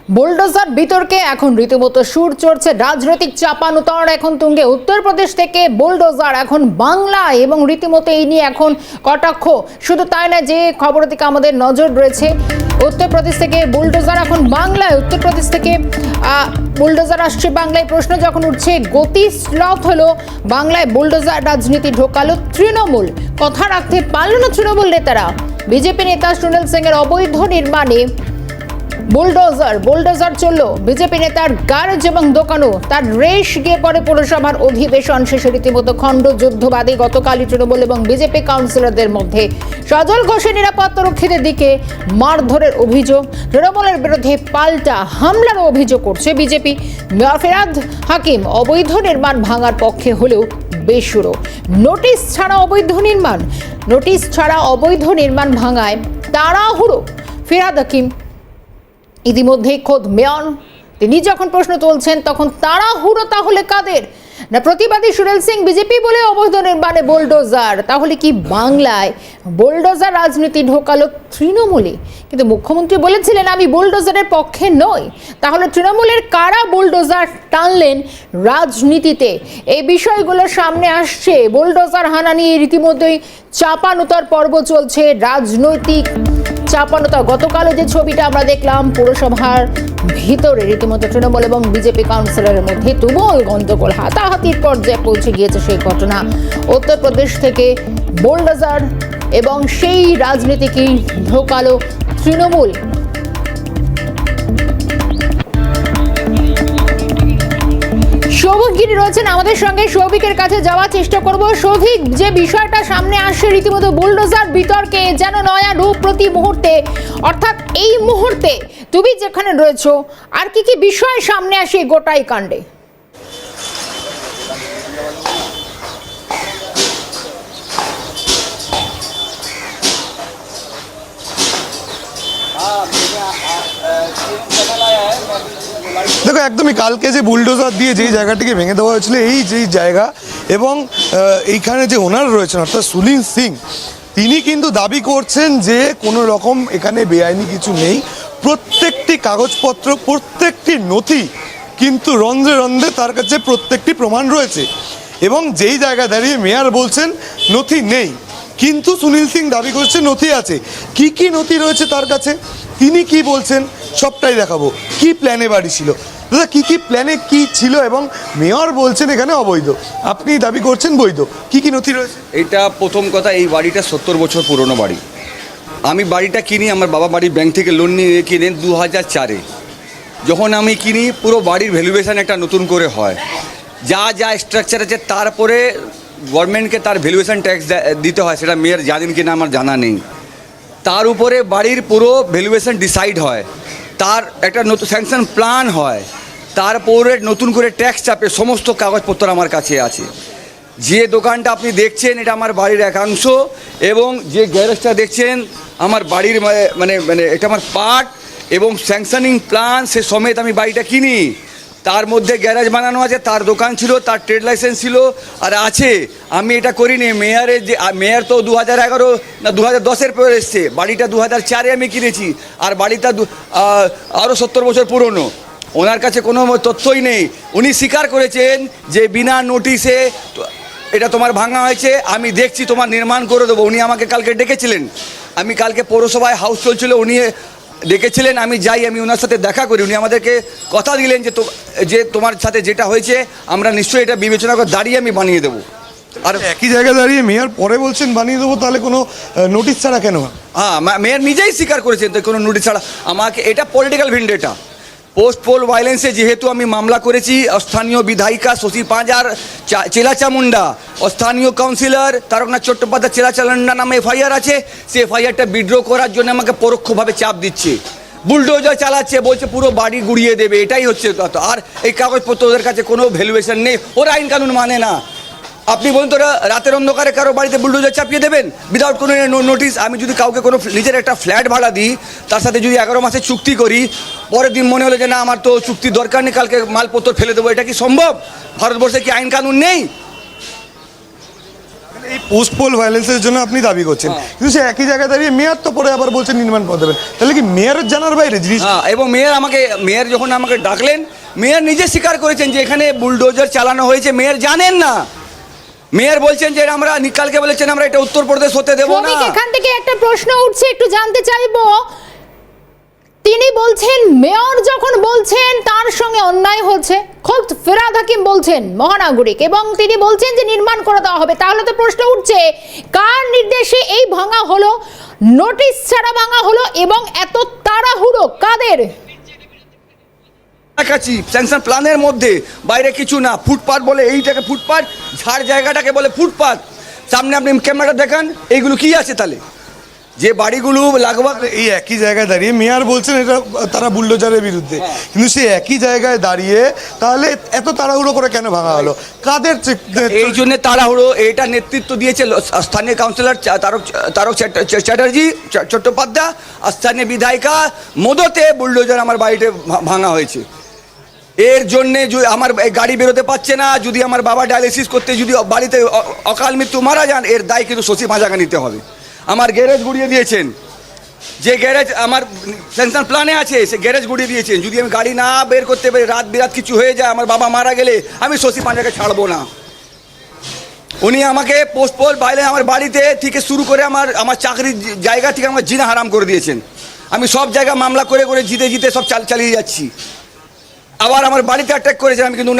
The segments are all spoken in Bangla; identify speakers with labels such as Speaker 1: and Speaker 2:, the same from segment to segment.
Speaker 1: বুলডোজার বিতর্কে এখন রীতিমতো সুর চড়ছে, রাজনৈতিক চাপানুতর এখন তুঙ্গে। উত্তরপ্রদেশ থেকে বুলডোজার এখন বাংলায় এবং রীতিমতো এই নিয়ে এখন কটাক্ষ। শুধু তাই না, যে খবরের দিকে আমাদের নজর রয়েছে, উত্তরপ্রদেশ থেকে বুলডোজার এখন বাংলায়, উত্তরপ্রদেশ থেকে বুলডোজার আসছে বাংলায়। প্রশ্ন যখন উঠছে, গতি স্লথ হলো বাংলায়, বুলডোজার রাজনীতি ঢোকালো তৃণমূল। কথা রাখতে পারল না তৃণমূল নেতারা। বিজেপি নেতা সুনীল সিং এর অবৈধ নির্মাণে বুলডোজার চললো বিজেপি নেতার গ্যারেজ এবং দোকানও। তার রেশ গিয়ে পড়ে পৌরসভার অধিবেশন শেষে। রীতিমতো খণ্ড যুদ্ধবাদী গতকালই তৃণমূল এবং বিজেপি কাউন্সিলরদের মধ্যে। সজল ঘোষের নিরাপত্তারক্ষীদের দিকে মারধরের অভিযোগ, তৃণমূলের বিরুদ্ধে পাল্টা হামলারও অভিযোগ করছে বিজেপি। মেয়র ফিরহাদ হাকিম অবৈধ নির্মাণ ভাঙার পক্ষে হলেও বেসুরো। নোটিশ ছাড়া অবৈধ নির্মাণ ভাঙায় তাড়াহুড়ো ফিরহাদ হাকিম। ইতিমধ্যে খোদ মেয়র তিনি যখন প্রশ্ন তুলছেন, তখন তাড়াহুড়ো তাহলে কাদের? না প্রতিবাদী সুনীল সিং বিজেপি বলে অবৈধ নির্মাণে বুলডোজার। তাহলে কি বাংলায় বুলডোজার রাজনীতি ঢোকালো তৃণমূলে? কিন্তু মুখ্যমন্ত্রী বলেছিলেন, আমি বুলডোজারের পক্ষে নই। তাহলে তৃণমূলের কারা বুলডোজার টানলেন রাজনীতিতে? এই বিষয়গুলো সামনে আসছে। বুলডোজার হানা নিয়ে রীতিমধ্যেই চাপানুতর পর্ব চলছে, রাজনৈতিক চাপানুতর। গতকালও যে ছবিটা আমরা দেখলাম, পৌরসভার ভিতরে রীতিমতো তৃণমূল এবং বিজেপি কাউন্সিলরের মধ্যে তুমুল গন্ডগোল, হাতাহাতির পর্যায়ে পৌঁছে গিয়েছে সেই ঘটনা। উত্তরপ্রদেশ থেকে বুলডোজার এবং সেই রাজনীতিকেই ঢোকালো তৃণমূল। সৌভিক গিরি রয়েছেন আমাদের সঙ্গে, সৌভিকের কাছে যাওয়ার চেষ্টা করব। সৌভিক, যে বিষয়টা সামনে আসছে রীতিমতো বুলডোজার বিতর্কে যেন নয়া রূপ প্রতি মুহূর্তে, অর্থাৎ এই মুহূর্তে তুমি যেখানে রয়েছো, আর কি কি বিষয় সামনে আসে গোটাই কাণ্ডে?
Speaker 2: দেখো, একদমই কালকে যে বুলডোজার দিয়ে যেই জায়গাটিকে ভেঙে দেওয়া হয়েছিল, এই যেই জায়গা, এবং এইখানে যে ওনার রয়েছেন অর্থাৎ সুনীল সিং, তিনি কিন্তু দাবি করছেন যে কোনো রকম এখানে বেআইনি কিছু নেই। প্রত্যেকটি কাগজপত্র, প্রত্যেকটি নথি কিন্তু রন্ধ্রে রন্ধ্রে তার কাছে প্রত্যেকটি প্রমাণ রয়েছে। এবং যেই জায়গায় দাঁড়িয়ে মেয়র বলছেন নথি নেই, কিন্তু সুনীল সিং দাবি করছে নথি আছে। কি কি নথি রয়েছে তার কাছে, তিনি কি বলছেন, সবটাই দেখাবো। কি প্ল্যানে বাড়ি ছিল দাদা, কি কি প্ল্যানে কি ছিল? এবং মেয়র বলছেন এখানে অবৈধ, আপনি দাবি করছেন বৈধ। কি কি নথি রয়েছে?
Speaker 3: এটা প্রথম কথা, এই বাড়িটা 70 বছর পুরনো বাড়ি। আমি বাড়িটা কিনি, আমার বাবা বাড়ি ব্যাংক থেকে লোন নিয়ে কিনেন 2004-এ। যখন আমি কিনি, পুরো বাড়ির ভ্যালুয়েশন একটা নতুন করে হয়, যা যা স্ট্রাকচার আছে, তারপরে গভর্নমেন্টকে তার ভ্যালুয়েশন ট্যাক্স দিতে হয়। সেটা মেয়র জানেন কিনা আমার জানা নেই। তার উপরে বাড়ির পুরো ভ্যালুয়েশন ডিসাইড হয়, তার একটা নতুন স্যাংশন প্ল্যান হয়, তারপরে নতুন করে ট্যাক্স চাপে। সমস্ত কাগজপত্র আমার কাছে আছে। যে দোকানটা আপনি দেখছেন, এটা আমার বাড়ির একাংশ, এবং যে গ্যারেজটা দেখছেন আমার বাড়ির মানে মানে এটা আমার পার্ট, এবং স্যাংশনিং প্ল্যান সে সমেত আমি বাড়িটা কিনি। তার মধ্যে গ্যারেজ বানানো আছে, তার দোকান ছিল, তার ট্রেড লাইসেন্স ছিল আর আছে। আমি এটা করিনি। মেয়রের যে মেয়র তো 2011 না 2010-এর পর এসছে। বাড়িটা 2004-এ আমি কিনেছি, আর বাড়িটা আরও 70 বছর পুরনো। ওনার কাছে কোনো তথ্যই নেই। উনি স্বীকার করেছেন যে বিনা নোটিশে এটা তোমার ভাঙা হয়েছে, আমি দেখছি, তোমার নির্মাণ করে দেবো। উনি আমাকে কালকে ডেকেছিলেন। আমি কালকে পৌরসভায় হাউস চলছিল, উনি ডেকেছিলেন, আমি যাই, আমি ওনার সাথে দেখা করি। উনি আমাদেরকে কথা দিলেন যে তোমার সাথে যেটা হয়েছে আমরা নিশ্চয়ই এটা বিবেচনা করে দাঁড়িয়ে আমি বানিয়ে দেবো।
Speaker 2: আর একই জায়গায় দাঁড়িয়ে মেয়র পরে বলছেন বানিয়ে দেবো, তাহলে কোনো নোটিশ ছাড়া কেন?
Speaker 3: হ্যাঁ, মেয়র নিজেই স্বীকার করেছেন তো কোনো নোটিশ ছাড়া। আমাকে এটা পলিটিক্যাল ভিন্ডেটা, পোস্ট পোল ভায়োলেন্সে যেহেতু আমি মামলা করেছি, স্থানীয় বিধায়িকা শশী পাঁজার চেলাচামুন্ডা, স্থানীয় কাউন্সিলর তারকনাথ চট্টোপাধ্যায় চেলাচামুন্ডা নামে এফআইআর আছে। সে এফআইআরটা উইথড্র করার জন্য আমাকে পরোক্ষভাবে চাপ দিচ্ছে। বুলডোজার চালাচ্ছে, বলছে পুরো বাড়ি গুড়িয়ে দেবে। এটাই হচ্ছে কথা। আর এই কাগজপত্র ওদের কাছে কোনো ভ্যালুয়েশন নেই, ওরা আইন কানুন মানে না। আপনি বলুন তো, রাতের অন্ধকারে কারো বাড়িতে বুলডোজার চাপিয়ে দেবেন উইদাউট কোনো নোটিশ? আমি যদি কাউকে কোনো নিজের একটা ফ্ল্যাট ভাড়া দিই, তার সাথে যদি 11 মাসের চুক্তি করি, পরের দিন মনে হলো যে না আমার তো চুক্তির দরকার নেই, কালকে মালপত্র ফেলে দেবো, এটা কি সম্ভব? ভারতবর্ষে কি আইন কানুন নেই?
Speaker 2: এই পোস্টপোল ভায়োলেন্সের জন্য আপনি দাবি করছেন, কিন্তু সে একই জায়গায় দাঁড়িয়ে মেয়র তো পরে আবার বলছেন নির্মাণ করে দেবেন, তাহলে কি মেয়রের জানার বাইরে জিনিস?
Speaker 3: হ্যাঁ, এবং মেয়র যখন আমাকে ডাকলেন, মেয়র নিজে স্বীকার করেছেন যে এখানে বুলডোজার চালানো হয়েছে। মেয়র জানেন না, মেয়র বলছেন যে আমরা কালকে বলেছেন আমরা এটা উত্তরপ্রদেশ হতে দেবো না।
Speaker 1: এখান থেকে একটা প্রশ্ন উঠছে, একটু জানতে চাইবো, তিনি বলছেন মেয়র যখন বলছেন তার সঙ্গে অন্যায় হচ্ছে, খোদ ফিরহাদ হাকিম বলছেন মহানাগরিক, এবং তিনি বলছেন যে নির্মাণ করে দেওয়া হবে, তাহলে তো প্রশ্ন উঠছে কার নির্দেশে এই ভাঙা হলো, নোটিশ ছাড়া ভাঙা হলো, এবং এত তাড়াহুড়ো কাদের?
Speaker 3: কাছাকাছি স্যাংশন প্ল্যানের মধ্যে, বাইরে কিছু না। ফুটপাথ বলে এইটাকে ফুটপাথ, ঝাড় জায়গাটাকে বলে ফুটপাথ। সামনে আপনি ক্যামেরাটা দেখান, এইগুলো কি আছে তাহলে? যে বাড়িগুলো লাগবাগ
Speaker 2: এই একই জায়গায় দাঁড়িয়ে মেয়র বলছেন এটা তারা বুলডোজারের বিরুদ্ধে, কিন্তু সেই একই জায়গায় দাঁড়িয়ে তাহলে এত তাড়াহুড়ো করে কেন ভাঙা হলো? কাদের
Speaker 3: এই জন্য তাড়াহুড়ো, এটা নেতৃত্ব দিয়েছে স্থানীয় কাউন্সিলর তারক চ্যাটার্জি চট্টোপাধ্যায় আর স্থানীয় বিধায়িকা মদতে বুলডোজার আমার বাড়িতে ভাঙা হয়েছে। এর জন্যে আমার গাড়ি বেরোতে পারছে না, যদি আমার বাবা ডায়ালিসিস করতে যদি বাড়িতে অকাল মৃত্যু মারা যান, এর দায় কিন্তু শশী মাজাকে নিতে হবে। আমার গ্যারেজ গুড়িয়ে দিয়েছেন, যে গ্যারেজ আমার স্যাংশন প্ল্যানে আছে সে গ্যারেজ গুড়িয়ে দিয়েছেন। যদি আমি গাড়ি না বের করতে পারি, রাত বিরাত কিছু হয়ে যায়, আমার বাবা মারা গেলে আমি শশী মাজাকে ছাড়বো না। উনি আমাকে পোস্টপোল বাইরে আমার বাড়িতে থেকে শুরু করে আমার চাকরির জায়গা থেকে আমার জিনা হারাম করে দিয়েছেন। আমি সব জায়গায় মামলা করে করে জিতে সব চালিয়ে যাচ্ছি। আবার আমার বাড়িতে অ্যাটাক করেছেন, আমি কিন্তু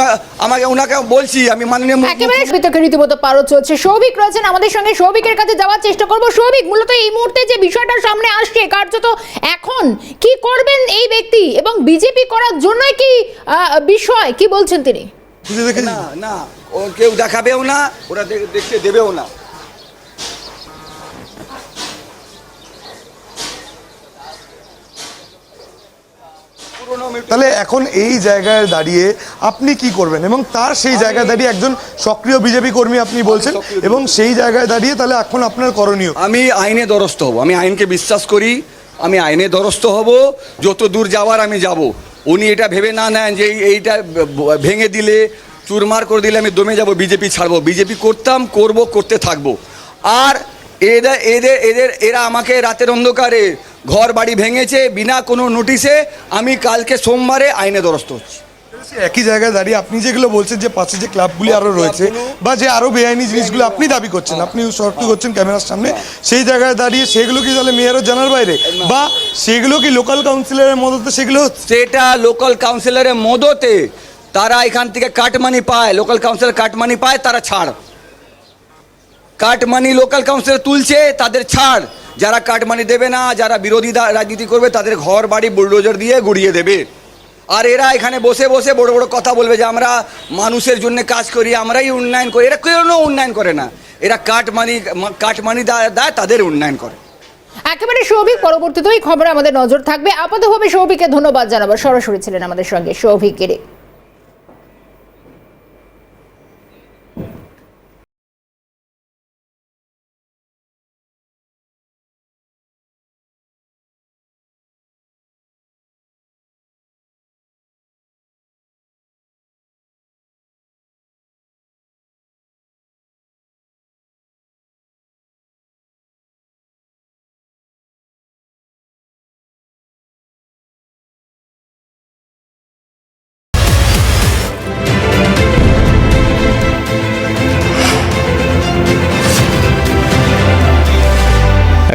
Speaker 3: ওনাকে বলছি আমি মাননীয়
Speaker 1: একেবারে বিতর্কে রীতিমতো পারদ চলছে। সৌভিক রয়েছেন আমাদের সঙ্গে, সৌভিকের কাছে যাওয়ার চেষ্টা করবো। সৌভিক, মূলত এই মুহূর্তে যে বিষয়টা সামনে আসছে, কার্যত এখন কি করবেন এই ব্যক্তি, এবং বিজেপি করার জন্যই কি বিষয়, কি বলছেন তিনি?
Speaker 3: না না, কেউ দেখাবেও না, ওরা দেখতে দেবেও না।
Speaker 2: তাহলে এখন এই জায়গায় দাঁড়িয়ে আপনি কি করবেন, এবং তার সেই জায়গায় দাঁড়িয়ে একজন সক্রিয় বিজেপি কর্মী আপনি বলছেন, এবং সেই জায়গায় দাঁড়িয়ে তাহলে এখন আপনার করণীয়?
Speaker 3: আমি আইনে দ্বারস্থ হব, আমি আইনকে বিশ্বাস করি, আমি আইনে দ্বারস্থ হব, যত দূর যাওয়ার আমি যাব। উনি এটা ভেবে না নেন যে এইটা ভেঙে দিলে, চুরমার করে দিলে আমি দমে যাব, বিজেপি ছাড়বো। বিজেপি করতাম, করতে থাকবো। আর এরা আমাকে রাতের অন্ধকারে ঘর বাড়ি ভেঙেছে বিনা কোনো নোটিশে। আমি কালকে সোমবারে আইনে দ্বারস্থ হচ্ছি।
Speaker 2: একই জায়গায় দাঁড়িয়ে আপনি যেগুলো বলছেন যে পাশে যে ক্লাবগুলি আরো রয়েছে বা যে আরো বেআইনি জিনিসগুলো আপনি দাবি করছেন, আপনি সরকার করছেন ক্যামেরার সামনে, সেই জায়গায় দাঁড়িয়ে সেগুলো কি তাহলে মেয়রের জানার বাইরে, বা সেগুলো কি লোকাল কাউন্সিলরের মদতে সেগুলো?
Speaker 3: সেটা লোকাল কাউন্সিলরের মদতে, তারা এখান থেকে কাটমানি পায়, লোকাল কাউন্সিলর কাটমানি পায়, তারা ছাড়। কাটমানি লোকাল কাউন্সিলর তুলছে, তাদের ছাড়। যারা কাটমানি দেবে না, যারা বিরোধী রাজনীতি করবে, তাদের ঘর বাড়ি বুলডোজার দিয়ে গুড়িয়ে দেবে। আর এরা এখানে বসে বসে বড় বড় কথা বলবে যে আমরা মানুষের জন্য কাজ করি, আমরাই উন্নয়ন করি। এরা কোনো উন্নয়ন করে না, এরা কাটমানি দেয়, তাদের উন্নয়ন করে।
Speaker 1: একেবারে সৌভিক, পরবর্তীতে এই খবরে আমাদের নজর থাকবে। আপাতভাবে সৌভিককে ধন্যবাদ জানাবো, সরাসরি ছিলেন আমাদের সঙ্গে সৌভিক গিরি।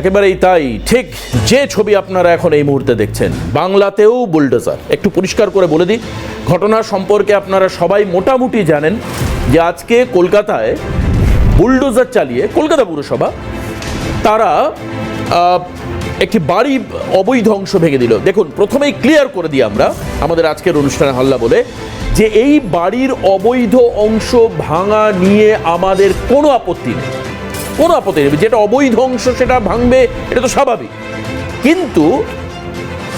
Speaker 4: একেবারেই তাই, ঠিক যে ছবি আপনারা এখন এই মুহূর্তে দেখছেন, বাংলাতেও বুলডোজার। একটু পরিষ্কার করে বলে দিই, ঘটনা সম্পর্কে আপনারা সবাই মোটামুটি জানেন যে আজকে কলকাতায় বুলডোজার চালিয়ে কলকাতা পুরসভা তারা একটি বাড়ি অবৈধ অংশ ভেঙে দিল। দেখুন, প্রথমেই ক্লিয়ার করে দিই আমরা আমাদের আজকের অনুষ্ঠানে হাল্লা বলে, যে এই বাড়ির অবৈধ অংশ ভাঙা নিয়ে আমাদের কোনো আপত্তি নেই, কোনো আপত্তি নেই। যেটা অবৈধ অংশ সেটা ভাঙবে, এটা তো স্বাভাবিক। কিন্তু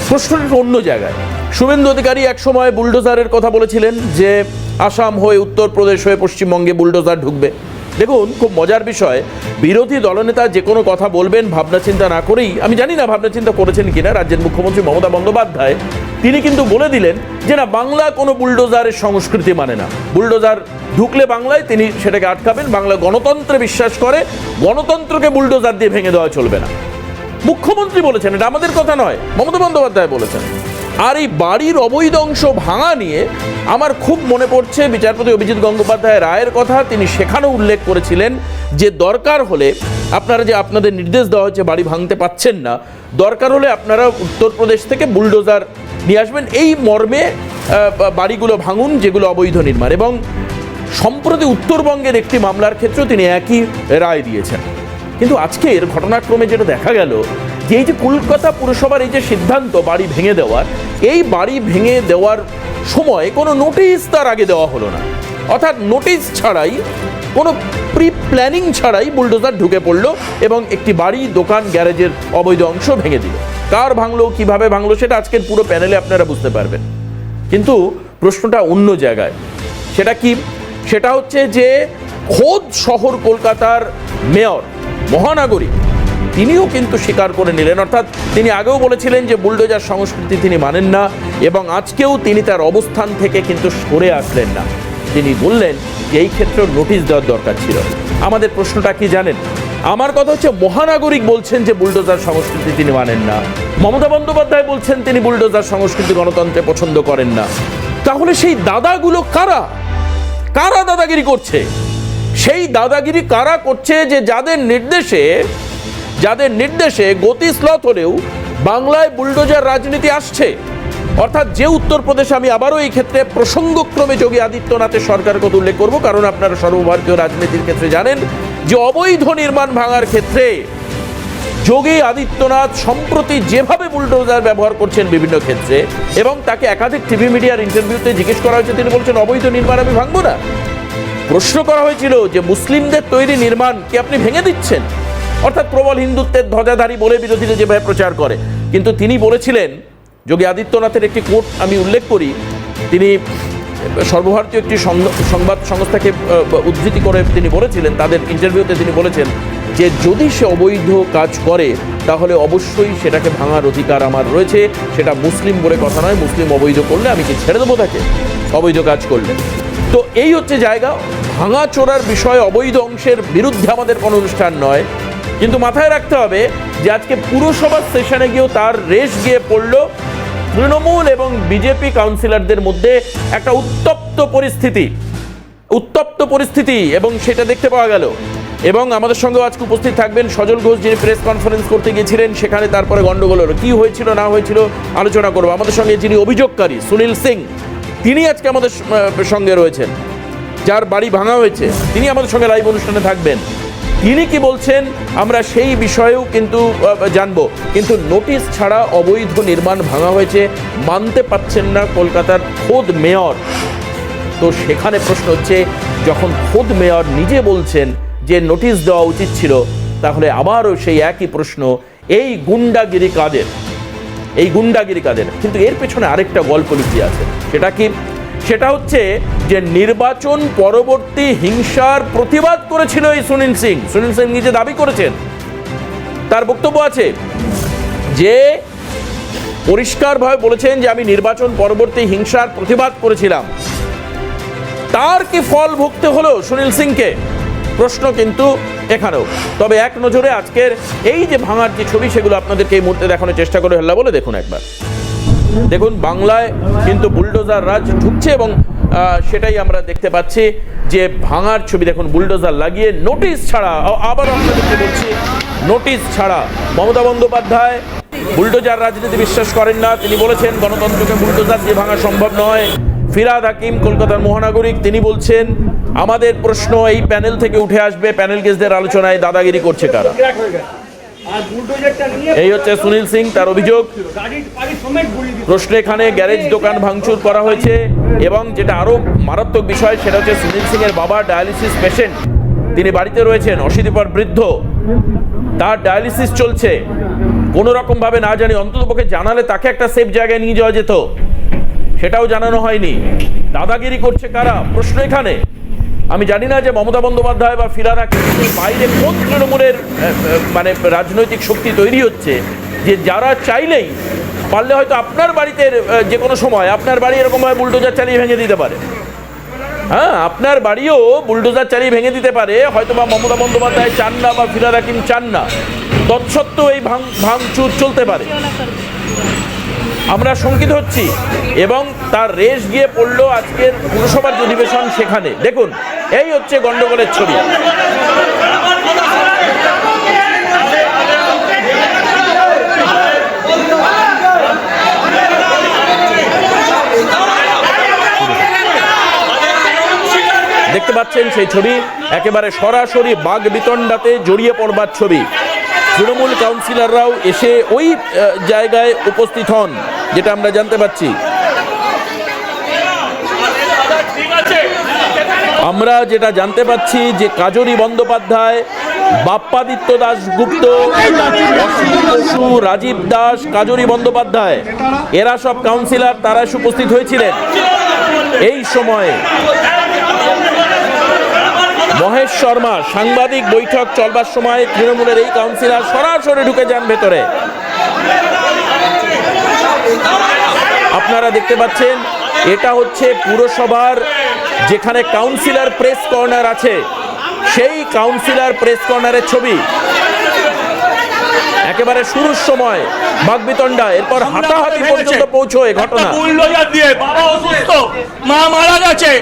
Speaker 4: প্রশ্নটা অন্য জায়গায়। শুভেন্দু অধিকারী একসময় বুলডোজারের কথা বলেছিলেন যে আসাম হয়ে উত্তরপ্রদেশ হয়ে পশ্চিমবঙ্গে বুলডোজার ঢুকবে। দেখুন, খুব মজার বিষয়, বিরোধী দলনেতা যে কোনো কথা বলবেন ভাবনা চিন্তা না করেই, আমি জানি না ভাবনা চিন্তা করেছেন কিনা, রাজ্যের মুখ্যমন্ত্রী মমতা বন্দ্যোপাধ্যায় তিনি কিন্তু বলে দিলেন যে না, বাংলা কোনো বুলডোজারের সংস্কৃতি মানে না, বুলডোজার ঢুকলে বাংলায় তিনি সেটাকে আটকাবেন, বাংলা গণতন্ত্রে বিশ্বাস করে, গণতন্ত্রকে বুলডোজার দিয়ে ভেঙে দেওয়া চলবে না। মুখ্যমন্ত্রী বলেছেন, এটা আমাদের কথা নয়, মমতা বন্দ্যোপাধ্যায় বলেছেন। আর এই বাড়ির অবৈধ অংশ ভাঙা নিয়ে আমার খুব মনে পড়ছে বিচারপতি অভিজিৎ গঙ্গোপাধ্যায় রায়ের কথা। তিনি সেখানেও উল্লেখ করেছিলেন যে দরকার হলে আপনারা, যে আপনাদের নির্দেশ দেওয়া হচ্ছে বাড়ি ভাঙতে পাচ্ছেন না, দরকার হলে আপনারা উত্তরপ্রদেশ থেকে বুলডোজার নিয়ে আসবেন, এই মর্মে বাড়িগুলো ভাঙুন যেগুলো অবৈধ নির্মাণ। এবং সম্প্রতি উত্তরবঙ্গের একটি মামলার ক্ষেত্রেও তিনি একই রায় দিয়েছেন। কিন্তু আজকের ঘটনাক্রমে যেটা দেখা গেল যে এই যে কলকাতা পুরসভার এই যে সিদ্ধান্ত বাড়ি ভেঙে দেওয়ার, এই বাড়ি ভেঙে দেওয়ার সময় কোনো নোটিশ তার আগে দেওয়া হলো না, অর্থাৎ নোটিশ ছাড়াই, কোনো প্রি প্ল্যানিং ছাড়াই বুলডোজার ঢুকে পড়লো এবং একটি বাড়ি, দোকান, গ্যারেজের অবৈধ অংশ ভেঙে দিল। কার ভাঙলো, কিভাবে ভাঙলো, সেটা আজকের পুরো প্যানেলে আপনারা বুঝতে পারবেন। কিন্তু প্রশ্নটা অন্য জায়গায়। সেটা কি? সেটা হচ্ছে যে খোদ শহর কলকাতার মেয়র, মহানগরী, তিনিও কিন্তু স্বীকার করে নিলেন। অর্থাৎ তিনি আগেও বলেছিলেন যে বুলডোজার সংস্কৃতি তিনি মানেন না, এবং আজকেও তিনি তার অবস্থান থেকে কিন্তু সরে আসলেন না। তিনি বললেন যে এই ক্ষেত্রে নোটিশ দেওয়ার দরকার ছিল। আমাদের প্রশ্নটা কি জানেন? আমার কথা হচ্ছে, মহানাগরিক বলছেন যে বুলডোজার সংস্কৃতি তিনি মানেন না, মমতা বন্দ্যোপাধ্যায় বলছেন তিনি বুলডোজার সংস্কৃতি গণতন্ত্রে পছন্দ করেন না। তাহলে সেই দাদাগুলো কারা? কারা দাদাগিরি করছে? সেই দাদাগিরি কারা করছে যে যাদের নির্দেশে গতিশ্লথ হলেও বাংলায় বুলডোজার রাজনীতি আসছে? অর্থাৎ যে উত্তরপ্রদেশে, আমি আবারও এই ক্ষেত্রে প্রসঙ্গক্রমে যোগী আদিত্যনাথের সরকারের কথা উল্লেখ করব, কারণ আপনারা সর্বভারতীয় রাজনীতির ক্ষেত্রে জানেন যে অবৈধ নির্মাণ ভাঙার ক্ষেত্রে যোগী আদিত্যনাথ সম্প্রতি যেভাবে বুলডোজার ব্যবহার করছেন বিভিন্ন ক্ষেত্রে, এবং তাকে একাধিক টিভি মিডিয়ার ইন্টারভিউতে জিজ্ঞেস করা হয়েছে, তিনি বলছেন অবৈধ নির্মাণ আমি ভাঙবো না। প্রশ্ন করা হয়েছিল যে মুসলিমদের তৈরি নির্মাণ কি আপনি ভেঙে দিচ্ছেন? অর্থাৎ প্রবল হিন্দুত্বের ধ্বজাধারী বলে বিরোধীরা যেভাবে প্রচার করে। কিন্তু তিনি বলেছিলেন, যোগী আদিত্যনাথের একটি কোট আমি উল্লেখ করি, তিনি সর্বভারতীয় একটি সংবাদ সংস্থাকে উদ্ধৃতি করে তিনি বলেছিলেন, তাদের ইন্টারভিউতে তিনি বলেছেন যে যদি সে অবৈধ কাজ করে তাহলে অবশ্যই সেটাকে ভাঙার অধিকার আমার রয়েছে, সেটা মুসলিম বলে কথা নয়, মুসলিম অবৈধ করলে আমি কি ছেড়ে দেবো তাকে অবৈধ কাজ করলে? তো এই হচ্ছে জায়গা। ভাঙা চোরার বিষয়ে, অবৈধ অংশের বিরুদ্ধে আমাদের কোনো অনুষ্ঠান নয়, কিন্তু মাথায় রাখতে হবে যে আজকে পুরসভার সেশনে গিয়েও তার রেশ গিয়ে পড়ল তৃণমূল এবং বিজেপি কাউন্সিলরদের মধ্যে একটা উত্তপ্ত পরিস্থিতি, এবং সেটা দেখতে পাওয়া গেল। এবং আমাদের সঙ্গে আজকে উপস্থিত থাকবেন সজল ঘোষ, যিনি প্রেস কনফারেন্স করতে গিয়েছিলেন, সেখানে তারপরে গন্ডগোল হলো, কি হয়েছিল না হয়েছিল আলোচনা করবো। আমাদের সঙ্গে যিনি অভিযোগকারী সুনীল সিং, তিনি আজকে আমাদের সঙ্গে রয়েছেন, যার বাড়ি ভাঙা হয়েছে, তিনি আমাদের সঙ্গে লাইভ অনুষ্ঠানে থাকবেন। তিনি কি বলছেন আমরা সেই বিষয়েও কিন্তু জানবো। কিন্তু নোটিশ ছাড়া অবৈধ নির্মাণ ভাঙা হয়েছে মানতে পারছেন না কলকাতার খোদ মেয়র। তো সেখানে প্রশ্ন হচ্ছে, যখন খোদ মেয়র নিজে বলছেন যে নোটিশ দেওয়া উচিত ছিল, তাহলে আবারও সেই একই প্রশ্ন, এই গুন্ডাগিরি কাদের? কিন্তু এর পেছনে আরেকটা গল্প লুকিয়ে আছে। সেটা কি? সেটা হচ্ছে যে নির্বাচন পরবর্তী হিংসার প্রতিবাদ করেছিল এই সুনীল সিং নিজে দাবি করেছেন, তার বক্তব্য আছে যে পরিষ্কারভাবে বলেছেন যে আমি নির্বাচন পরবর্তী হিংসার প্রতিবাদ করেছিলাম। তার কি ফল ভুগতে হলো সুনীল সিংকে? প্রশ্ন কিন্তু এখানেও। তবে এক নজরে আজকের এই যে ভাঙার যে ছবি, সেগুলো আপনাদেরকে এই মুহূর্তে দেখানোর চেষ্টা করে হেল্লা বলে দেখুন একবার। দেখুন, বাংলায় কিন্তু বুলডোজার রাজ ঢুকছে, এবং সেটাই আমরা দেখতে পাচ্ছি যে ভাঙার ছবি দেখুন, বুলডোজার লাগিয়ে নোটিশ ছাড়া, আবার আপনাদেরকে বলছি নোটিশ ছাড়া। মমতা বন্দ্যোপাধ্যায় বুলডোজার রাজনীতি বিশ্বাস করেন না, তিনি বলেছেন গণতন্ত্রকে বুলডোজার দিয়ে ভাঙা সম্ভব নয়। ফিরহাদ হাকিম, কলকাতার মহানাগরিক, তিনি বলছেন আমাদের প্রশ্ন এই প্যানেল থেকে উঠে আসবে, প্যানেল গেস্টদের আলোচনায় দাদাগিরি করছে কারা। এই হচ্ছে সুনীল সিং, তার অভিযোগ। প্রশ্ন এখানে গ্যারেজ, দোকান ভাঙচুর করা হয়েছে, এবং যেটা আরো মারাত্মক বিষয় সেটা হচ্ছে সুনীল সিং এর বাবা ডায়ালিসিস পেশেন্ট, তিনি বাড়িতে রয়েছেন, 80 পর বৃদ্ধ, তার ডায়ালিসিস চলছে। কোন রকম ভাবে না জানি, অন্ততপক্ষে জানালে তাকে একটা সেফ জায়গায় নিয়ে যাওয়া যেত, সেটাও জানানো হয়নি। দাদাগিরি করছে কারা? প্রশ্ন এখানে। আমি জানি না যে মমতা বন্দ্যোপাধ্যায় বা ফিরহাদ হাকিমের বাইরে কোন তৃণমূলের মানে রাজনৈতিক শক্তি তৈরি হচ্ছে, যে যারা চাইলেই পারলে হয়তো আপনার বাড়িতে যে কোনো সময় আপনার বাড়ি এরকমভাবে বুলডোজার চালিয়ে ভেঙে দিতে পারে। হ্যাঁ, আপনার বাড়িও বুলডোজার চালিয়ে ভেঙে দিতে পারে, হয়তো বা মমতা বন্দ্যোপাধ্যায় চান না বা ফিরহাদ হাকিম চান না, তৎসত্ত্বেও এই ভাঙচুর চলতে পারে। আমরা শঙ্কিত হচ্ছি এবং তার রেশ গিয়ে পড়লো আজকের পুরসভার অধিবেশন। সেখানে দেখুন, এই হচ্ছে গন্ডগোলের ছবি। দেখতে পাচ্ছেন সেই ছবি, একেবারে সরাসরি বাগবিতণ্ডাতে জড়িয়ে পড়বার ছবি। তৃণমূল কাউন্সিলররাও এসে ওই জায়গায় উপস্থিত হন, যেটা আমরা জানতে পাচ্ছি। আমরা যেটা জানতে পাচ্ছি যে কাজরি বন্দ্যোপাধ্যায়, বাপ্পাদিত্য দাশগুপ্ত, অসীম বসু, রাজীব দাস, কাজরি বন্দ্যোপাধ্যায়, এরা সব কাউন্সিলর, তারা এসে উপস্থিত হয়েছিলেন। এই সময়ে মহেশ শর্মা সাংবাদিক বৈঠক চলবার সময় তৃণমূলের এই কাউন্সিলর সরাসরি ঢুকে যান ভেতরে। আপনারা দেখতে পাচ্ছেন এটা হচ্ছে পুরসভার যেখানে কাউন্সিলর প্রেস কর্নার আছে, সেই কাউন্সিলর প্রেস কর্নারের ছবি। একেবারে শুরুর সময় বাগবিতণ্ডা, এরপর হাতাহাতি পর্যন্ত পৌঁছয় ঘটনা।
Speaker 5: বুলডোজার দিয়ে বাবা অসুস্থ, মা মারা গেছে,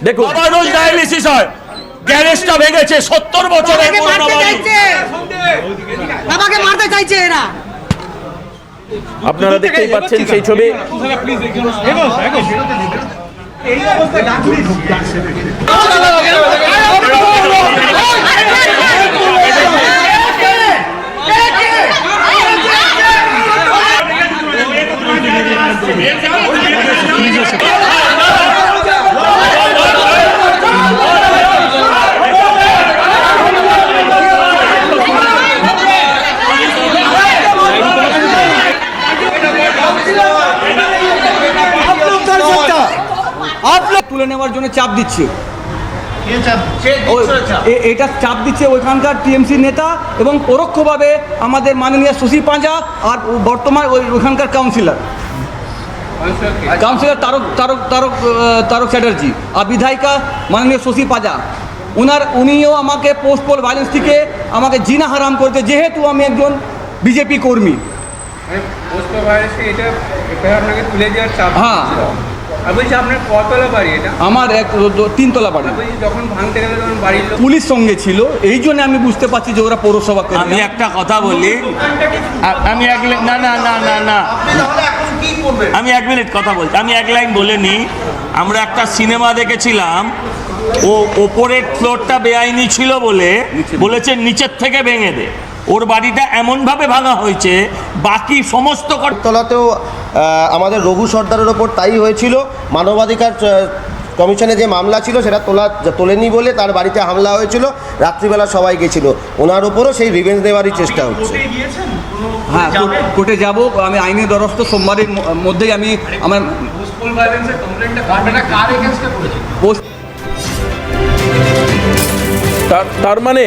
Speaker 5: দেখুন বাবা রোজ ডায়ালিসিস হয়, গ্যারেজটা ভেঙেছে, 70 বছরের পুরনো বাড়ি।
Speaker 6: বাবাকে মারতে চাইছে এরা।
Speaker 4: আপনারা দেখতেই পাচ্ছেন সেই ছবি।
Speaker 3: তুলে নেওয়ার জন্য চাপ দিচ্ছে, এটা চাপ দিচ্ছে ওইখানকার টিএমসি নেতা এবং পরোক্ষভাবে আমাদের মাননীয় শশী পাঁজা আর বর্তমান ওইখানকার কাউন্সিলর তারক চ্যাটার্জি আর বিধায়িকা মাননীয় শশী পাঁজা, উনিও আমাকে পোস্ট পোল ভায়োলেন্স থেকে আমাকে জিনা হারাম করতে, যেহেতু আমি একজন বিজেপি কর্মী। হ্যাঁ, আমার 3 তলা বাড়ি। পুলিশ সঙ্গে ছিল, এই জন্য আমি বুঝতে পারছি যে ওরা পৌরসভা।
Speaker 5: আমি একটা কথা বলি, আমি এক মিনিট কথা বলছি, আমি এক লাইন বলে নিই। আমরা একটা সিনেমা দেখেছিলাম, ও ওপরের ফ্লোরটা বেআইনি ছিল বলে বলেছে নিচের থেকে ভেঙে দে। ওর বাড়িটা এমনভাবে ভাঙা হয়েছে, বাকি সমস্ত
Speaker 7: তলাতেও আমাদের রঘু সর্দারের ওপর তাই হয়েছিল। মানবাধিকার কমিশনে যে মামলা ছিল সেটা তোলেনি বলে তার বাড়িতে হামলা হয়েছিল, রাত্রিবেলা সবাই গেছিল, ওনার ওপরও সেই রিভেঞ্জ নেওয়ারই চেষ্টা হচ্ছে।
Speaker 3: হ্যাঁ, কোর্টে যাব, আমি আইনের দ্বারস্থ, সোমবারের মধ্যেই আমি আমার
Speaker 4: তার মানে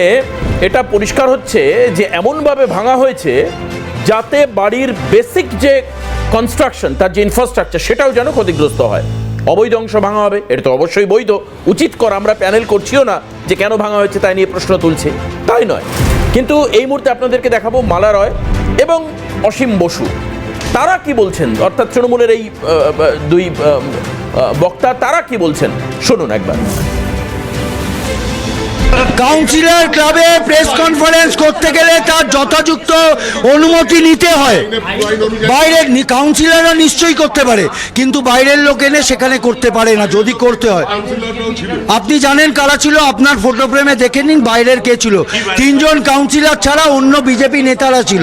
Speaker 4: এটা পরিষ্কার হচ্ছে যে এমনভাবে ভাঙা হয়েছে যাতে বাড়ির বেসিক যে কনস্ট্রাকশন, তার যে ইনফ্রাস্ট্রাকচার, সেটাও যেন ক্ষতিগ্রস্ত হয়। অবৈধ অংশ ভাঙা হবে, এটা তো অবশ্যই বৈধ, উচিত কর। আমরা প্যানেল করছিও না যে কেন ভাঙা হয়েছে তাই নিয়ে প্রশ্ন তুলছে, তাই নয়। কিন্তু এই মুহূর্তে আপনাদেরকে দেখাবো মালা রয় এবং অসীম বসু, তারা কি বলছেন, অর্থাৎ তৃণমূলের এই দুই বক্তা, তারা কি বলছেন শুনুন একবার।
Speaker 8: কাউন্সিলর ক্লাবে প্রেস কনফারেন্স করতে গেলে তার যথাযথ অনুমতি নিতে হয়। বাইরের কাউন্সিলররা নিশ্চয়ই করতে পারে, কিন্তু বাইরের লোক এনে সেখানে করতে পারে না যদি করতে হয়। আপনি জানেন কারা ছিল, আপনার ফটো ফ্রেমে দেখে নিন বাইরের কে ছিল। 3 জন কাউন্সিলর ছাড়া অন্য বিজেপি নেতারা ছিল,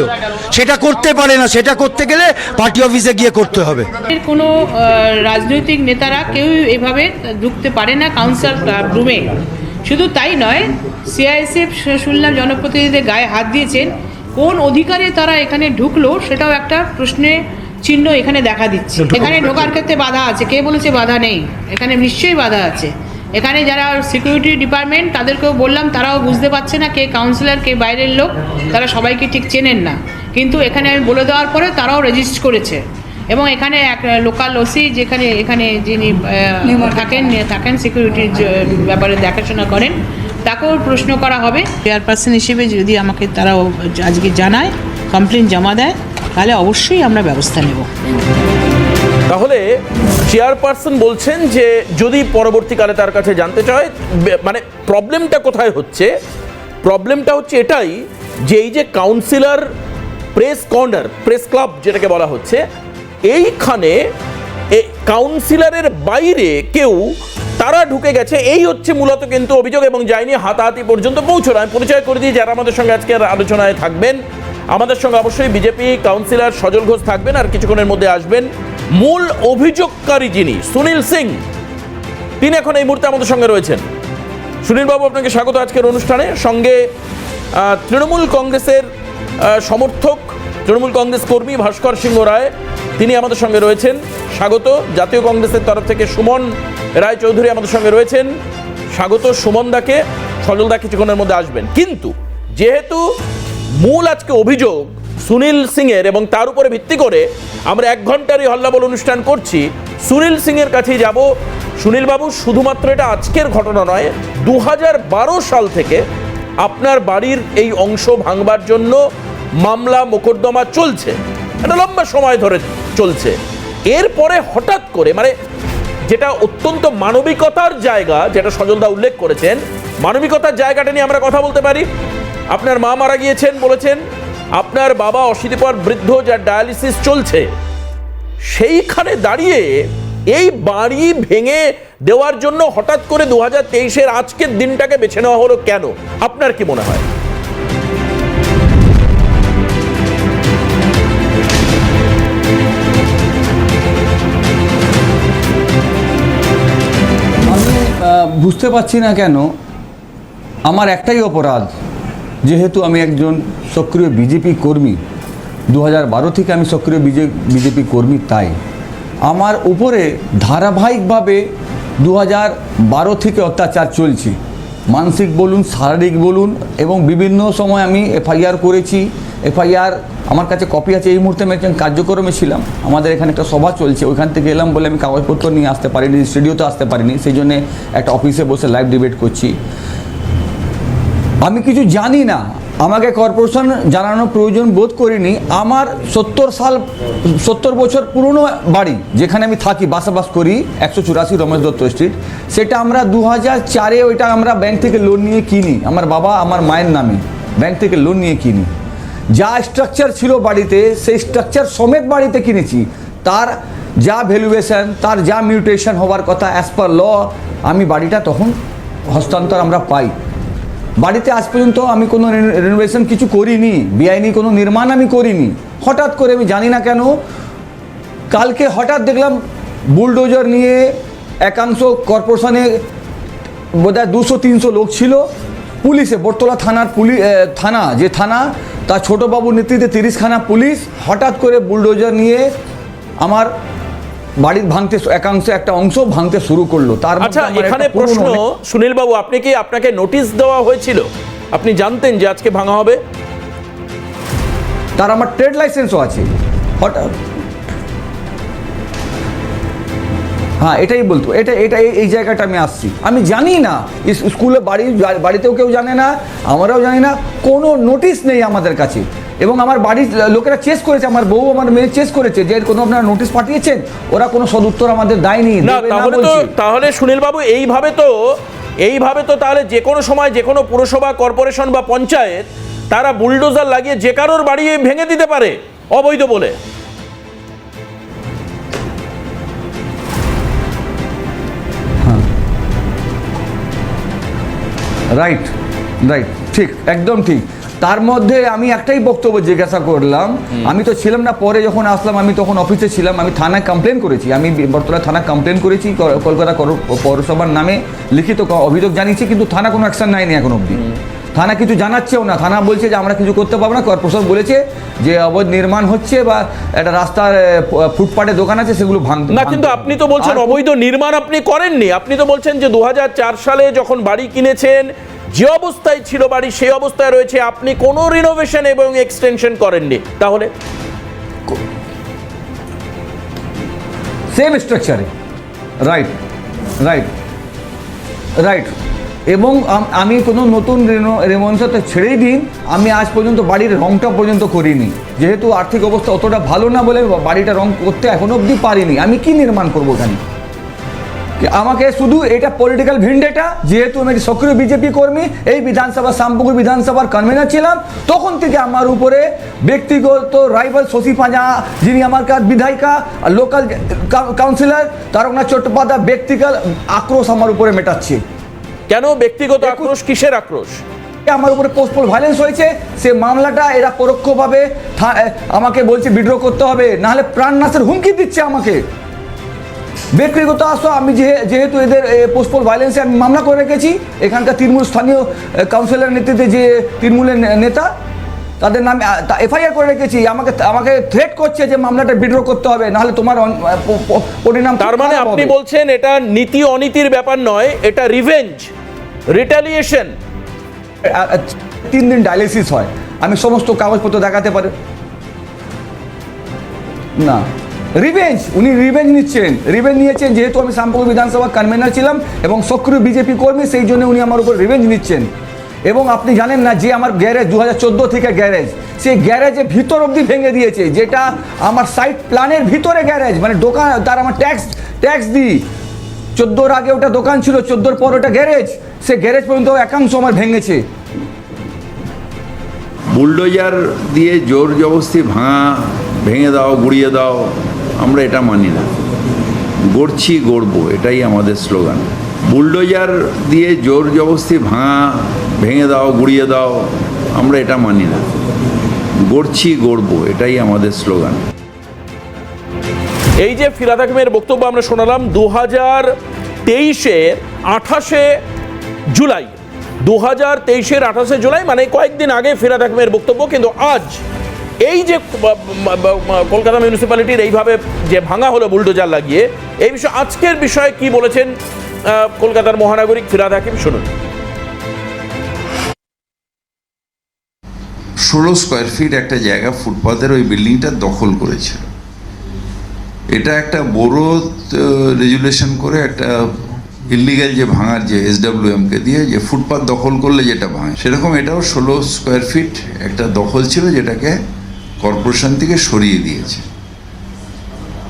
Speaker 8: সেটা করতে পারে না। সেটা করতে গেলে পার্টি অফিসে গিয়ে করতে হবে।
Speaker 6: কোনো রাজনৈতিক নেতারা কেউ এভাবে ঢুকতে পারে না কাউন্সিলর রুমে। শুধু তাই নয়, সিআইএসএফ শুনলাম জনপ্রতিনিধিদের গায়ে হাত দিয়েছেন, কোন অধিকারে তারা এখানে ঢুকলো সেটাও একটা প্রশ্নের চিহ্ন এখানে দেখা দিচ্ছে। এখানে ঢোকার ক্ষেত্রে বাধা আছে, কে বলেছে বাধা নেই? এখানে নিশ্চয়ই বাধা আছে। এখানে যারা সিকিউরিটি ডিপার্টমেন্ট তাদেরকেও বললাম, তারাও বুঝতে পারছে না কে কাউন্সিলর কে বাইরের লোক, তারা সবাইকে ঠিক চেনেন না। কিন্তু এখানে আমি বলে দেওয়ার পরে তারাও রেজিস্ট করেছে এবং এখানে এক লোকাল ওসি এখানে যিনি থাকেন সিকিউরিটির ব্যাপারে দেখাশোনা করেন, তাকেও প্রশ্ন করা হবে। চেয়ারপারসন হিসেবে যদি আমাকে তারা আজকে জানায়, কমপ্লেন জমা দেয়, তাহলে অবশ্যই আমরা ব্যবস্থা নেব।
Speaker 4: তাহলে চেয়ারপারসন বলছেন যে যদি পরবর্তীকালে তার কাছে জানতে চায়, মানে প্রবলেমটা কোথায় হচ্ছে? প্রবলেমটা হচ্ছে এটাই যে এই যে councillor press corner, press club যেটাকে বলা হচ্ছে, এইখানে কাউন্সিলরের বাইরে কেউ তারা ঢুকে গেছে, এই হচ্ছে মূলত কিন্তু অভিযোগ, এবং যায়নি হাতাহাতি পর্যন্ত পৌঁছলো। আমি পরিচয় করে দিই যারা আমাদের সঙ্গে আজকের আলোচনায় থাকবেন। আমাদের সঙ্গে অবশ্যই বিজেপি কাউন্সিলর সজল ঘোষ থাকবেন, আর কিছুক্ষণের মধ্যে আসবেন মূল অভিযোগকারী যিনি সুনীল সিং, তিনি এখন এই মুহূর্তে আমাদের সঙ্গে রয়েছেন। সুনীল বাবু, আপনাকে স্বাগত আজকের অনুষ্ঠানে। সঙ্গে তৃণমূল কংগ্রেসের সমর্থক, তৃণমূল কংগ্রেস কর্মী ভাস্কর সিংহ রায়, তিনি আমাদের সঙ্গে রয়েছেন, স্বাগত। জাতীয় কংগ্রেসের তরফ থেকে সুমন রায় চৌধুরী আমাদের সঙ্গে রয়েছেন, স্বাগত সুমন দাকে। সজল দা কিছুক্ষণের মধ্যে আসবেন। কিন্তু যেহেতু মূল আজকে অভিযোগ সুনীল সিংয়ের, এবং তার উপরে ভিত্তি করে আমরা 1 ঘন্টারই হল্লাবল অনুষ্ঠান করছি, সুনীল সিংয়ের কাছেই যাব। সুনীল বাবু, শুধুমাত্র এটা আজকের ঘটনা নয়, 2012 সাল থেকে আপনার বাড়ির এই অংশ ভাঙবার জন্য মামলা মোকদ্দমা চলছে, এটা লম্বা সময় ধরে চলছে। এরপরে হঠাৎ করে, মানে যেটা অত্যন্ত মানবিকতার জায়গা, যেটা সজলদা উল্লেখ করেছেন, মানবিকতার জায়গাটা নিয়ে আমরা কথা বলতে পারি। আপনার মা মারা গিয়েছেন বলেছেন, আপনার বাবা অশীতিপর বৃদ্ধ, যার ডায়ালিসিস চলছে, সেইখানে দাঁড়িয়ে এই বাড়ি ভেঙে দেওয়ার জন্য হঠাৎ করে 2023-এর আজকের দিনটাকে বেছে নেওয়া হলো কেন? আপনার কি মনে হয়?
Speaker 9: আমি বুঝতে পারছি না কেন আমার একটাই অপরাধ, যেহেতু আমি একজন সক্রিয় বিজেপি কর্মী, 2012 থেকে আমি সক্রিয় বিজেপি কর্মী, তাই আমার উপরে ধারাবাহিকভাবে 2012 থেকে অত্যাচার চলছে, মানসিক বলুন, শারীরিক বলুন, এবং বিভিন্ন সময় আমি এফআইআর করেছি। এফআইআর আমার কাছে কপি আছে। এই মুহূর্তে আমি একজন কার্যক্রমে ছিলাম, আমাদের এখানে একটা সভা চলছে, ওইখান থেকে এলাম বলে আমি কাগজপত্র নিয়ে আসতে পারিনি, স্টুডিওতে আসতে পারিনি, সেই জন্যে একটা অফিসে বসে লাইভ ডিবেট করছি। আমি কিছু জানি না, আমাকে কর্পোরেশন জানানোর প্রয়োজন বোধ করিনি। আমার 70 বছর পুরনো বাড়ি, যেখানে আমি থাকি, বাস করি, 184 রমেশ দত্ত স্ট্রিট, সেটা আমরা 2004-এ ওইটা আমরা ব্যাংক থেকে লোন নিয়ে কিনি, আমার বাবা আমার মায়ের নামে ব্যাংক থেকে লোন নিয়ে কিনি। যা স্ট্রাকচার ছিল বাড়িতে, সেই স্ট্রাকচার সমেত বাড়িতে কিনেছি। তার যা ভ্যালুয়েশন, তার যা মিউটেশন হওয়ার কথা অ্যাজ পার ল, আমি বাড়িটা তখন হস্তান্তর আমরা পাই। বাড়িতে আজ পর্যন্ত আমি কোনো রেনোভেশন কিছু করিনি, বেআইনি কোনো নির্মাণ আমি করিনি। হঠাৎ করে আমি জানি না কেন কালকে হঠাৎ দেখলাম বুলডোজার নিয়ে একাংশ কর্পোরেশনে বোধহয় 200-300 লোক ছিল, পুলিশে বটতলা থানার থানা, যে থানা তার ছোটবাবুর নেতৃত্বে 30খানা পুলিশ হঠাৎ করে বুলডোজার নিয়ে আমার বাড়ির ভাঙতে একটা অংশ ভাঙতে শুরু করলো। তার
Speaker 4: আচ্ছা, এখানে প্রশ্ন সুনীল বাবু, আপনাকে নোটিশ দেওয়া হয়েছিল? আপনি জানতেন যে আজকে ভাঙা হবে?
Speaker 9: তার আমার ট্রেড লাইসেন্সও আছে। হঠাৎ, হ্যাঁ, এটাই বলতো, এটা এই জায়গাটা আমি আসছি। আমি জানি না, স্কুলে বাড়িতেও কেউ জানে না, আমরাও জানি না, কোনো নোটিশ নেই আমাদের কাছে। এবং আমার বাড়ির লোকেরা চেস করেছে, আমার বউ আমার মেয়ে চেস করেছে যে কোনো আপনারা নোটিশ পাঠিয়েছেন, ওরা কোনো সদুত্তর আমাদের দেয়নি।
Speaker 4: তাহলে সুনীল বাবু, এইভাবে তো তাহলে যে কোনো সময় যে কোনো পুরসভা, কর্পোরেশন বা পঞ্চায়েত, তারা বুলডোজার লাগিয়ে যে কারোর বাড়ি ভেঙে দিতে পারে অবৈধ বলে।
Speaker 9: রাইট, ঠিক, একদম ঠিক। তার মধ্যে আমি একটাই বক্তব্য জিজ্ঞাসা করলাম, আমি তো ছিলাম না, পরে যখন আসলাম আমি তখন অফিসে ছিলাম, আমি থানায় কমপ্লেন করেছি, আমি বটতলা থানায় কমপ্লেন করেছি, কলকাতা পৌরসভার নামে লিখিত অভিযোগ জানিয়েছি, কিন্তু থানা কোনো অ্যাকশন নেয়নি এখন অবধি। থানা কিছু জানাচ্ছেও না, থানা বলছে যে আমরা কিছু করতে পারবো না, কর্পোরেশন বলেছে যে অবৈধ নির্মাণ হচ্ছে বা একটা রাস্তার ফুটপাতে দোকান আছে সেগুলো
Speaker 4: না, কিন্তু আপনি তো বলছেন অবৈধ নির্মাণ আপনি করেননি। আপনি তো বলছেন যে 2004 সালে যখন বাড়ি কিনেছেন যে অবস্থায় ছিল বাড়ি সেই অবস্থায় রয়েছে, আপনি কোনো রিনোভেশন এবং এক্সটেনশন করেননি। তাহলে
Speaker 9: সেম স্ট্রাকচারে, রাইট রাইট রাইট। এবং আমি কোনো নতুন রেনোভেশন তো ছেড়েই দিন, আমি আজ পর্যন্ত বাড়ির রংটা পর্যন্ত করিনি, যেহেতু আর্থিক অবস্থা অতটা ভালো না বলে বাড়িটা রং করতে এখনো অবধি পারিনি। আমি কি নির্মাণ করবো এখানে? আমাকে শুধু এটা পলিটিক্যাল ভিন্ডেটা, যেহেতু আমি সক্রিয় বিজেপি কর্মী, এই বিধানসভা শ্যামপুকুর বিধানসভার কনভেনার ছিলাম, তখন থেকে আমার উপরে ব্যক্তিগত রাইভাল শশী পাঁজা, যিনি আমার বিধায়িকা, লোকাল কাউন্সিলর তারকনাথ চট্টোপাধ্যায়, ব্যক্তিগত আক্রোশ আমার উপরে মেটাচ্ছে।
Speaker 4: কেন ব্যক্তিগত আক্রোশ? কিসের আক্রোশ?
Speaker 9: আমার উপরে পোস্টপোল ভায়োলেন্স হয়েছে, সে মামলাটা এরা পরোক্ষভাবে আমাকে বলছে বিড্র করতে হবে, নাহলে প্রাণনাশের হুমকি দিচ্ছে আমাকে। ব্যক্তিগত আসো, আমি যেহেতু এদের পোস্টপোল ভায়োলেন্সে আমি মামলা করে রেখেছি, এখানকার তৃণমূল স্থানীয় কাউন্সিলর নেতৃত্বে যে তৃণমূলের নেতা, তাদের নামে এফআইআর করে রেখেছি। আমাকে থ্রেট করছে যে মামলাটা বিড্র করতে হবে, নাহলে তোমার পরিণাম।
Speaker 4: তার মানে আপনি বলছেন এটা নীতি অনীতির ব্যাপার নয়, এটা রিভেঞ্জ, রিটালিয়েশন।
Speaker 9: 3 দিন ডায়ালিসিস হয়, আমি সমস্ত কাগজপত্র দেখাতে পারি না। রিভেঞ্জ, উনি রিভেঞ্জ নিয়েছেন যেহেতু আমি শ্যামপুকুর বিধানসভা কনভেনার ছিলাম এবং সক্রিয় বিজেপি কর্মী, সেই জন্য উনি আমার উপর রিভেঞ্জ নিচ্ছেন। এবং আপনি জানেন না যে আমার গ্যারেজ 2014 থেকে গ্যারেজ, সেই গ্যারেজে ভিতর অবধি ভেঙে দিয়েছে, যেটা আমার সাইট প্ল্যানের ভিতরে গ্যারেজ, মানে দোকান, তার আমার ট্যাক্স দিই। 14-র আগে ওটা দোকান ছিল, 14-র পর ওটা গ্যারেজ, সে গ্যারেজ পর্যন্ত একাংশ আমার ভেঙেছে।
Speaker 10: বুলডোজার দিয়ে জোর জবরদস্তি ভেঙে দাও, গুড়িয়ে দাও, আমরা এটা মানি না। গড়ছি গড়বো, এটাই আমাদের স্লোগান। বুলডোজার দিয়ে জোর জবরদস্তি ভেঙে দাও, গুড়িয়ে দাও, আমরা এটা মানি না। গড়ছি গড়বো, এটাই আমাদের স্লোগান।
Speaker 4: এই যে ফিরহাদ হাকিমের বক্তব্য আমরা শোনালাম 2023-এর 28শে জুলাই, 2023-এর 28শে জুলাই, মানে কয়েকদিন আগে ফিরহাদ হাকিমের বক্তব্য। কিন্তু আজ এই যে কলকাতা মিউনিসিপ্যালিটির এইভাবে যে ভাঙা হলো বুলডোজার লাগিয়ে, এই বিষয়ে আজকের বিষয়ে কি বলেছেন কলকাতার মহানাগরিক ফিরহাদ হাকিম, শুনুন।
Speaker 10: 16 স্কোয়ার ফিট একটা জায়গা ফুটপাথের ওই বিল্ডিংটা দখল করেছিল। এটা একটা বড় রেজুলেশন করে একটা ইলিগাল যে ভাঙার যে SWM-কে দিয়ে যে ফুটপাথ দখল করলে যেটা ভাঙে, সেরকম এটাও 16 স্কোয়ার ফিট একটা দখল ছিল, যেটাকে কর্পোরেশন থেকে সরিয়ে দিয়েছে।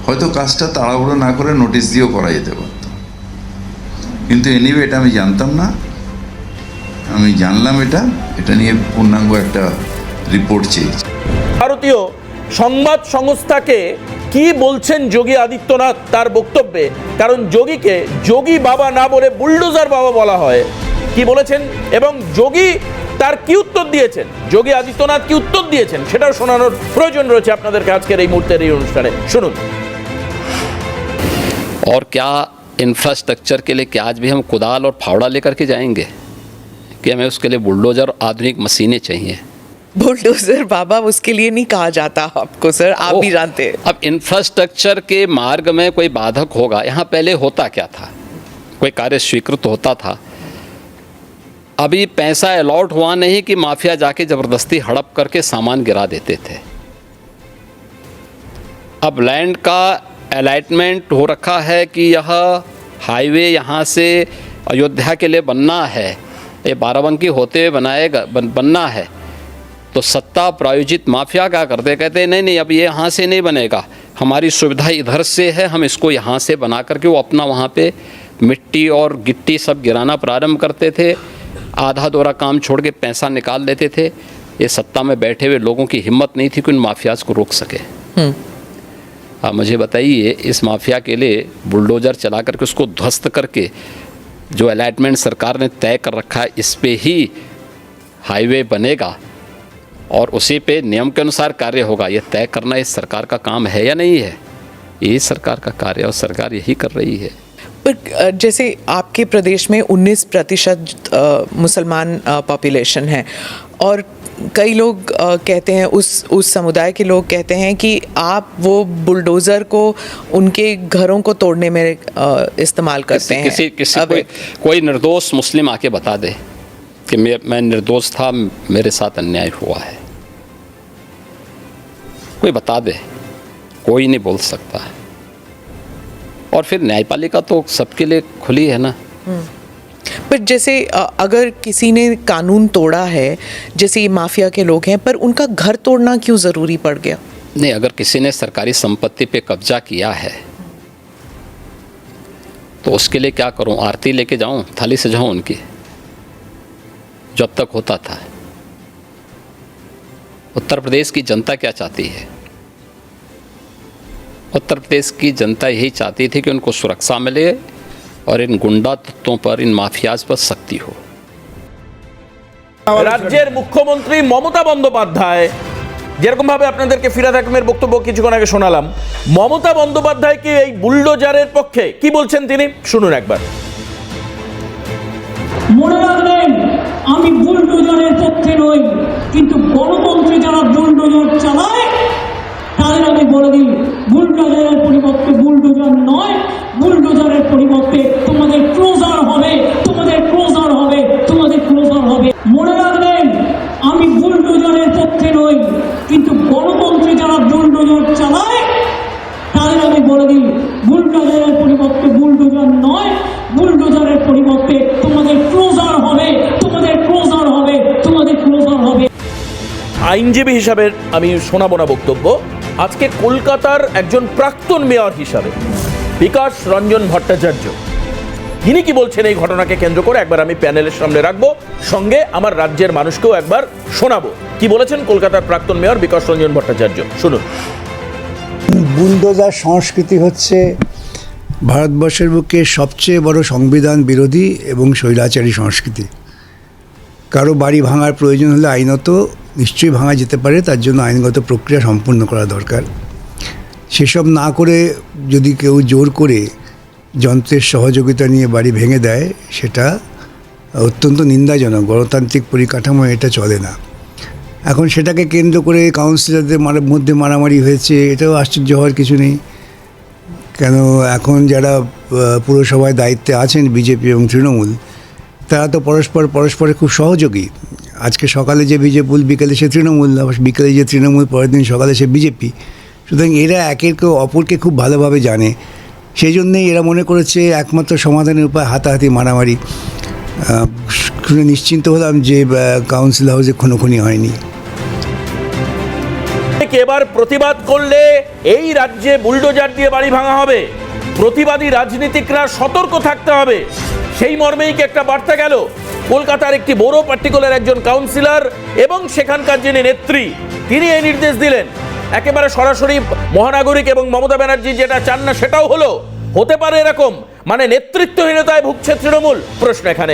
Speaker 10: হয়তো কাজটা তাড়াহুড়ো না করে নোটিশ দিয়েও করা যেতে পারত, কিন্তু এনিওয়ে এটা আমি জানতাম না। আমি জানলাম এটা নিয়ে পূর্ণাঙ্গ একটা রিপোর্ট চেয়েছি।
Speaker 4: ভারতীয় সংবাদ সংস্থাকে কি বলছেন যোগী আদিত্যনাথ তার বক্তব্যে, কারণ যোগীকে যোগী বাবা না বলে বুলডোজার বাবা বলা হয়, কি বলেছেন এবং যোগী তার কি উত্তর দিয়েছেন, যোগী আদিত্যনাথ কি উত্তর দিয়েছেন, সেটাও শোনানোর প্রয়োজন রয়েছে আপনাদেরকে আজকের এই মুহূর্তের এই অনুষ্ঠানে। শুনুন।
Speaker 11: और क्या इंफ्रास्ट्रक्चर के लिए क्या आज भी हम कुदाल और फावड़ा लेकर के जाएंगे कि हमें उसके लिए बुलडोजर आधुनिक मशीनें चाहिए?
Speaker 12: बुलडोजर बाबा उसके लिए नहीं कहा जाता आपको सर, आप भी जानते हैं।
Speaker 11: अब इंफ्रास्ट्रक्चर के मार्ग में कोई बाधक होगा, यहाँ पहले होता क्या था, कोई कार्य स्वीकृत होता था, अभी पैसा अलॉट हुआ नहीं कि माफिया जाके ज़बरदस्ती हड़प करके सामान गिरा देते थे। अब लैंड का अलॉटमेंट हो रखा है कि यह हाईवे यहाँ से अयोध्या के लिए बनना है, ये बाराबंकी होते हुए बनना है, तो सत्ता प्रायोजित माफिया क्या करते, कहते हैं नहीं अब ये यहाँ से नहीं बनेगा, हमारी सुविधा इधर से है, हम इसको यहाँ से बना करके वो अपना वहाँ पे मिट्टी और गिट्टी सब गिराना प्रारंभ करते थे। आधा दोरा काम छोड़ के पैसा निकाल लेते थे। ये सत्ता में बैठे हुए लोगों की हिम्मत नहीं थी कि उन माफियाज को रोक सके। आप मुझे बताइए, इस माफिया के लिए बुलडोजर चला करके उसको ध्वस्त करके जो अलॉटमेंट सरकार ने तय कर रखा है, इस पे ही हाईवे बनेगा और उसी पे नियम के अनुसार कार्य होगा, ये तय करना इस सरकार का काम है या नहीं है? ये सरकार का कार्य और सरकार यही कर रही है।
Speaker 12: पर जैसे आपके प्रदेश में 19% मुसलमान पॉपुलेशन है और कई लोग कहते हैं उस समुदाय के लोग कहते हैं कि आप वो बुलडोज़र को उनके घरों को तोड़ने में इस्तेमाल करते हैं।
Speaker 11: कोई निर्दोष मुस्लिम आके बता दे कि मैं निर्दोष था, मेरे साथ अन्याय हुआ है, कोई बता दे, कोई नहीं बोल सकता है। और फिर न्यायपालिका तो सबके लिए खुली है ना।
Speaker 12: पर जैसे अगर किसी ने कानून तोड़ा है, जैसे ये माफिया के लोग हैं, पर उनका घर तोड़ना क्यों ज़रूरी पड़ गया?
Speaker 11: नहीं, अगर किसी ने सरकारी संपत्ति पे कब्जा किया है तो उसके लिए क्या करूं? आरती लेके जाऊं, थाली सजाऊं उनकी, जब तक होता था। उत्तर प्रदेश की जनता क्या चाहती है? उत्तर प्रदेश की जनता यही चाहती थी कि उनको सुरक्षा मिले और इन गुंडा तत्वों पर, इन माफियाज पर सख्ती हो।
Speaker 4: রাজ্যের মুখ্যমন্ত্রী মমতা বন্দ্যোপাধ্যায় যেরকম ভাবে আপনাদেরকে ফিরাদ হাকিমের বক্তব্য কিছুক্ষণ আগে শোনালাম, মমতা বন্দ্যোপাধ্যায় কি এই বুলডোজারের পক্ষে? কি বলছেন তিনি, শুনুন একবার।
Speaker 13: মনে রাখবেন, আমি বুলডোজারের পক্ষে নই, কিন্তু গণতন্ত্রে যারা বুলডোজার চালায় তাদের আমি বলে দিই, বুলডোজারের পরিবর্তে বুলডোজার নয়, বুলডোজারের পরিবর্তে তোমাদের ক্লোজার হবে, তোমাদের ক্লোজার হবে, তোমাদের ক্লোজার হবে। মনে রাখবেন, আমি বুলডোজারের পক্ষে নই, কিন্তু গণতন্ত্রে যারা বুলডোজার চালায় তাদের আমি বলে দিই, বুলডোজারের পরিবর্তে বুলডোজার নয়, বুলডোজারের পরিবর্তে তোমাদের ক্লোজার হবে, তোমাদের ক্লোজার হবে, তোমাদের ক্লোজার হবে।
Speaker 4: আইনজীবী হিসাবে আমি শোনাবো না বক্তব্য। আজকে কলকাতার একজন প্রাক্তন মেয়র হিসাবে বিকাশ রঞ্জন ভট্টাচার্য, তিনি কি বলছেন এই ঘটনাকে কেন্দ্র করে একবার আমি প্যানেলের সামনে রাখবো, সঙ্গে আমার রাজ্যের মানুষকেও একবার শোনাবো কি বলেছেন কলকাতার প্রাক্তন মেয়র বিকাশ রঞ্জন ভট্টাচার্য। শুনুন।
Speaker 8: বুলডোজার সংস্কৃতি হচ্ছে ভারতবর্ষের বুকে সবচেয়ে বড় সংবিধান বিরোধী এবং স্বৈরাচারী সংস্কৃতি। কারো বাড়ি ভাঙার প্রয়োজন হলে আইনত নিশ্চয়ই ভাঙা যেতে পারে, তার জন্য আইনগত প্রক্রিয়া সম্পূর্ণ করা দরকার। সেসব না করে যদি কেউ জোর করে যন্ত্রের সহযোগিতা নিয়ে বাড়ি ভেঙে দেয়, সেটা অত্যন্ত নিন্দাজনক। গণতান্ত্রিক পরিকাঠামো এটা চলে না। এখন সেটাকে কেন্দ্র করে কাউন্সিলরদের মধ্যে মারামারি হয়েছে, এটাও আশ্চর্য হওয়ার কিছু নেই। কেন, এখন যারা পুরসভায় দায়িত্বে আছেন বিজেপি এবং তৃণমূল, তারা তো পরস্পরের খুব সহযোগী। আজকে সকালে যে বিজেপি, বিকেলে সে তৃণমূল, বিকেলে যে তৃণমূল, পরের দিন সকালে সে বিজেপি। সুতরাং এরা একের অপরকে খুব ভালোভাবে জানে। সেই জন্যেই এরা মনে করেছে একমাত্র সমাধানের উপায় হাতাহাতি, মারামারি। শুনে নিশ্চিন্ত হলাম যে কাউন্সিল হাউসে খুনোখুনি হয়নি।
Speaker 4: এবার প্রতিবাদ করলে এই রাজ্যে বুলডোজার দিয়ে বাড়ি ভাঙা হবে। প্রতিবাদী রাজনীতিকরা সতর্ক থাকতে হবে, সেই মর্মেই কি একটা বার্তা গেল কলকাতার একটি বড় পার্টিকুলার একজন কাউন্সিলর এবং সেখানকার যিনি নেত্রী, তিনি এই নির্দেশ দিলেন। একেবারে সরাসরি মহানাগরিক এবং মমতা ব্যানার্জি যেটা চান না সেটাও হলো। হতে পারে এরকম, মানে নেতৃত্বহীনতায় ভুগছে তৃণমূল? প্রশ্ন এখানে।